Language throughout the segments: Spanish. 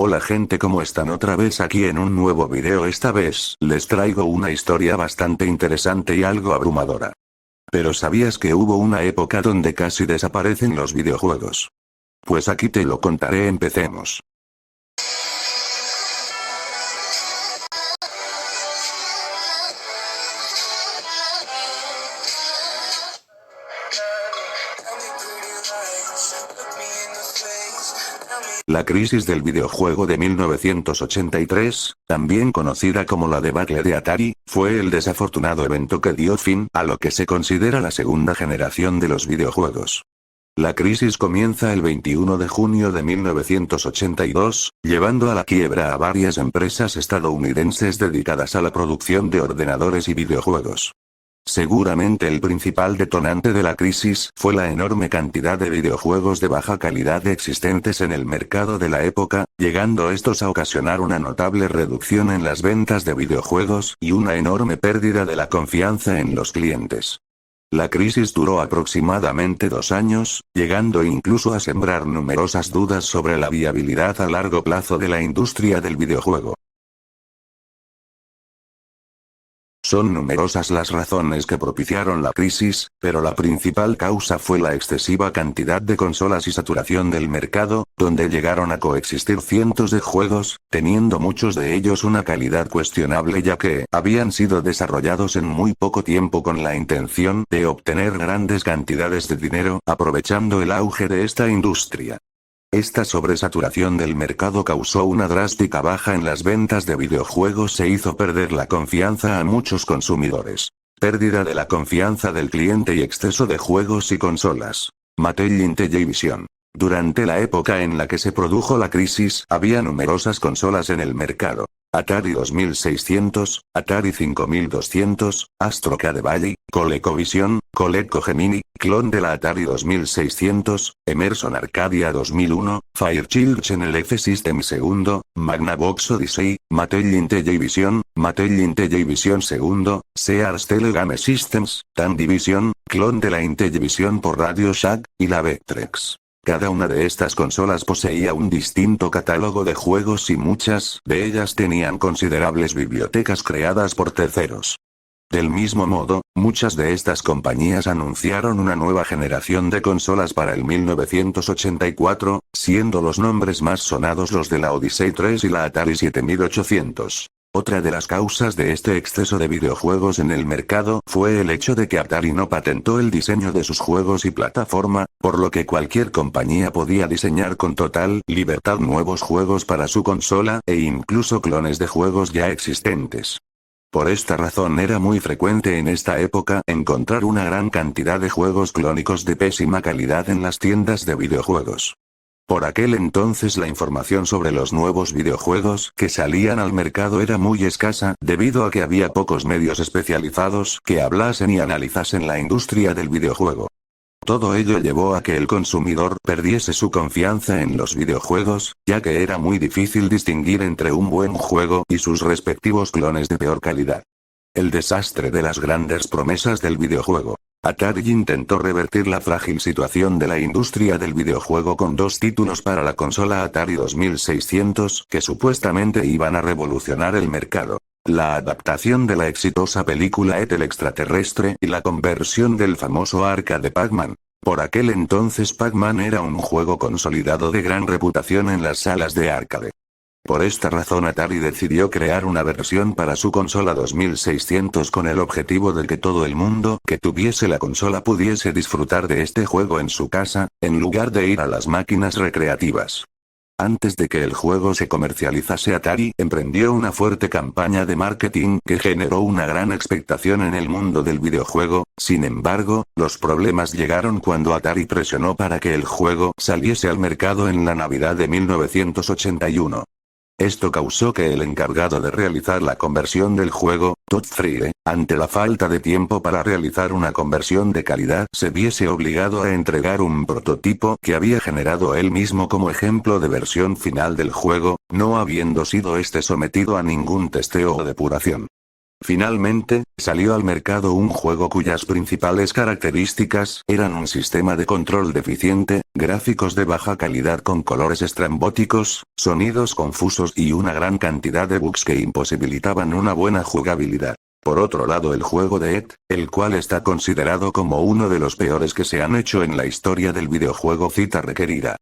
Hola gente, ¿cómo están? Otra vez aquí en un nuevo video. Esta vez les traigo una historia bastante interesante y algo abrumadora. Pero ¿sabías que hubo una época donde casi desaparecen los videojuegos? Pues aquí te lo contaré, empecemos. La crisis del videojuego de 1983, también conocida como la debacle de Atari, fue el desafortunado evento que dio fin a lo que se considera la segunda generación de los videojuegos. La crisis comienza el 21 de junio de 1982, llevando a la quiebra a varias empresas estadounidenses dedicadas a la producción de ordenadores y videojuegos. Seguramente el principal detonante de la crisis fue la enorme cantidad de videojuegos de baja calidad existentes en el mercado de la época, llegando estos a ocasionar una notable reducción en las ventas de videojuegos y una enorme pérdida de la confianza en los clientes. La crisis duró aproximadamente 2 años, llegando incluso a sembrar numerosas dudas sobre la viabilidad a largo plazo de la industria del videojuego. Son numerosas las razones que propiciaron la crisis, pero la principal causa fue la excesiva cantidad de consolas y saturación del mercado, donde llegaron a coexistir cientos de juegos, teniendo muchos de ellos una calidad cuestionable ya que habían sido desarrollados en muy poco tiempo con la intención de obtener grandes cantidades de dinero, aprovechando el auge de esta industria. Esta sobresaturación del mercado causó una drástica baja en las ventas de videojuegos e hizo perder la confianza a muchos consumidores. Pérdida de la confianza del cliente y exceso de juegos y consolas. Mattel Intellivision. Durante la época en la que se produjo la crisis, había numerosas consolas en el mercado. Atari 2600, Atari 5200, Astro Cade Valley, ColecoVision, Coleco Gemini, clon de la Atari 2600, Emerson Arcadia 2001, Fairchild Channel F Systems II, Magnavox Odyssey, Mattel Intellivision, Mattel Intellivision II, Sears Telegame Systems, Tandivision, clon de la Intellivision por Radio Shack, y la Vectrex. Cada una de estas consolas poseía un distinto catálogo de juegos y muchas de ellas tenían considerables bibliotecas creadas por terceros. Del mismo modo, muchas de estas compañías anunciaron una nueva generación de consolas para el 1984, siendo los nombres más sonados los de la Odyssey 3 y la Atari 7800. Otra de las causas de este exceso de videojuegos en el mercado fue el hecho de que Atari no patentó el diseño de sus juegos y plataforma, por lo que cualquier compañía podía diseñar con total libertad nuevos juegos para su consola e incluso clones de juegos ya existentes. Por esta razón era muy frecuente en esta época encontrar una gran cantidad de juegos clónicos de pésima calidad en las tiendas de videojuegos. Por aquel entonces la información sobre los nuevos videojuegos que salían al mercado era muy escasa, debido a que había pocos medios especializados que hablasen y analizasen la industria del videojuego. Todo ello llevó a que el consumidor perdiese su confianza en los videojuegos, ya que era muy difícil distinguir entre un buen juego y sus respectivos clones de peor calidad. El desastre de las grandes promesas del videojuego. Atari intentó revertir la frágil situación de la industria del videojuego con 2 títulos para la consola Atari 2600 que supuestamente iban a revolucionar el mercado. La adaptación de la exitosa película Ed el extraterrestre y la conversión del famoso arcade Pac-Man. Por aquel entonces Pac-Man era un juego consolidado de gran reputación en las salas de arcade. Por esta razón Atari decidió crear una versión para su consola 2600 con el objetivo de que todo el mundo que tuviese la consola pudiese disfrutar de este juego en su casa, en lugar de ir a las máquinas recreativas. Antes de que el juego se comercializase, Atari emprendió una fuerte campaña de marketing que generó una gran expectación en el mundo del videojuego. Sin embargo, los problemas llegaron cuando Atari presionó para que el juego saliese al mercado en la Navidad de 1981. Esto causó que el encargado de realizar la conversión del juego, Todd Frye, ante la falta de tiempo para realizar una conversión de calidad, se viese obligado a entregar un prototipo que había generado él mismo como ejemplo de versión final del juego, no habiendo sido este sometido a ningún testeo o depuración. Finalmente, salió al mercado un juego cuyas principales características eran un sistema de control deficiente, gráficos de baja calidad con colores estrambóticos, sonidos confusos y una gran cantidad de bugs que imposibilitaban una buena jugabilidad. Por otro lado, el juego de Ed, el cual está considerado como uno de los peores que se han hecho en la historia del videojuego cita requerida.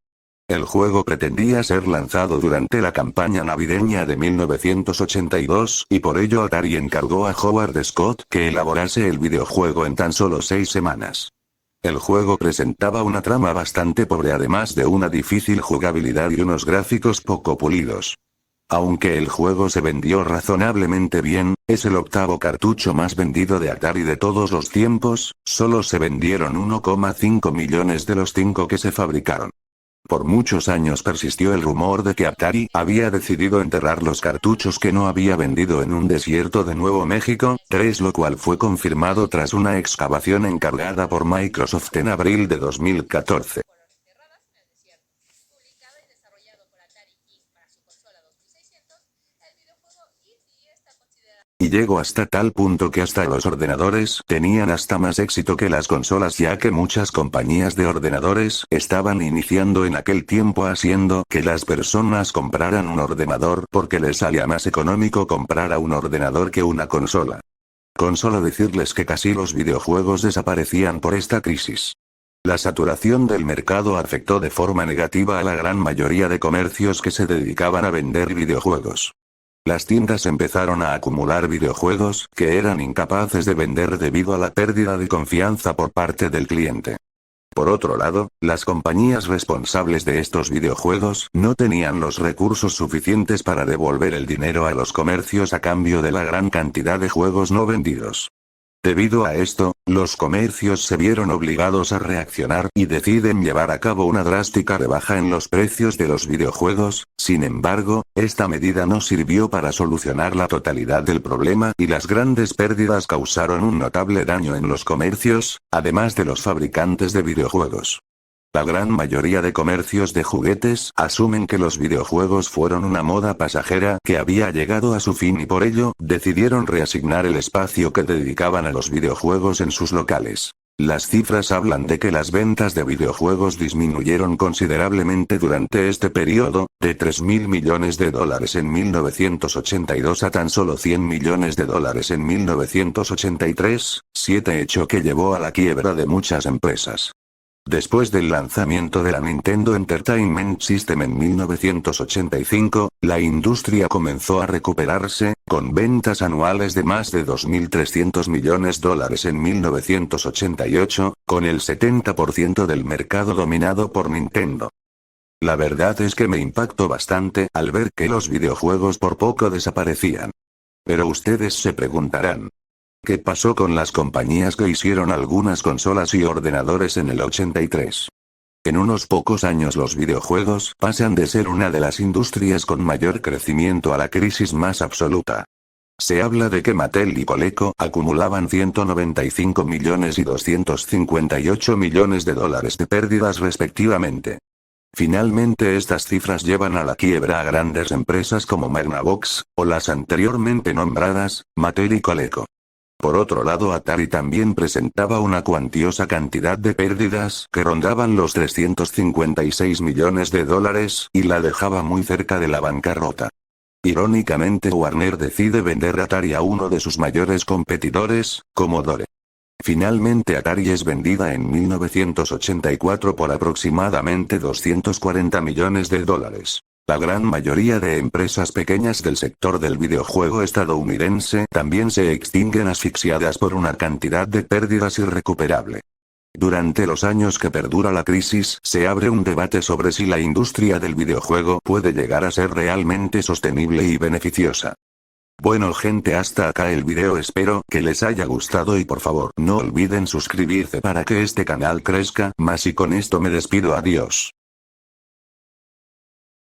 El juego pretendía ser lanzado durante la campaña navideña de 1982, y por ello Atari encargó a Howard Scott que elaborase el videojuego en tan solo 6 semanas. El juego presentaba una trama bastante pobre además de una difícil jugabilidad y unos gráficos poco pulidos. Aunque el juego se vendió razonablemente bien, es el octavo cartucho más vendido de Atari de todos los tiempos, solo se vendieron 1,5 millones de los 5 que se fabricaron. Por muchos años persistió el rumor de que Atari había decidido enterrar los cartuchos que no había vendido en un desierto de Nuevo México, lo cual fue confirmado tras una excavación encargada por Microsoft en abril de 2014. Y llegó hasta tal punto que hasta los ordenadores tenían hasta más éxito que las consolas, ya que muchas compañías de ordenadores estaban iniciando en aquel tiempo haciendo que las personas compraran un ordenador porque les salía más económico comprar a un ordenador que una consola. Con solo decirles que casi los videojuegos desaparecían por esta crisis. La saturación del mercado afectó de forma negativa a la gran mayoría de comercios que se dedicaban a vender videojuegos. Las tiendas empezaron a acumular videojuegos que eran incapaces de vender debido a la pérdida de confianza por parte del cliente. Por otro lado, las compañías responsables de estos videojuegos no tenían los recursos suficientes para devolver el dinero a los comercios a cambio de la gran cantidad de juegos no vendidos. Debido a esto, los comercios se vieron obligados a reaccionar y deciden llevar a cabo una drástica rebaja en los precios de los videojuegos. Sin embargo, esta medida no sirvió para solucionar la totalidad del problema y las grandes pérdidas causaron un notable daño en los comercios, además de los fabricantes de videojuegos. La gran mayoría de comercios de juguetes asumen que los videojuegos fueron una moda pasajera que había llegado a su fin y por ello, decidieron reasignar el espacio que dedicaban a los videojuegos en sus locales. Las cifras hablan de que las ventas de videojuegos disminuyeron considerablemente durante este periodo, de $3.000 millones en 1982 a tan solo $100 millones en 1983, hecho que llevó a la quiebra de muchas empresas. Después del lanzamiento de la Nintendo Entertainment System en 1985, la industria comenzó a recuperarse, con ventas anuales de más de $2.300 millones en 1988, con el 70% del mercado dominado por Nintendo. La verdad es que me impactó bastante al ver que los videojuegos por poco desaparecían. Pero ustedes se preguntarán, ¿qué pasó con las compañías que hicieron algunas consolas y ordenadores en el 83? En unos pocos años los videojuegos pasan de ser una de las industrias con mayor crecimiento a la crisis más absoluta. Se habla de que Mattel y Coleco acumulaban $195 millones y $258 millones de pérdidas respectivamente. Finalmente estas cifras llevan a la quiebra a grandes empresas como Magnavox, o las anteriormente nombradas, Mattel y Coleco. Por otro lado, Atari también presentaba una cuantiosa cantidad de pérdidas que rondaban los $356 millones y la dejaba muy cerca de la bancarrota. Irónicamente, Warner decide vender Atari a uno de sus mayores competidores, Commodore. Finalmente Atari es vendida en 1984 por aproximadamente $240 millones. La gran mayoría de empresas pequeñas del sector del videojuego estadounidense también se extinguen asfixiadas por una cantidad de pérdidas irrecuperable. Durante los años que perdura la crisis, se abre un debate sobre si la industria del videojuego puede llegar a ser realmente sostenible y beneficiosa. Bueno gente, hasta acá el video, espero que les haya gustado y por favor no olviden suscribirse para que este canal crezca más y con esto me despido, adiós.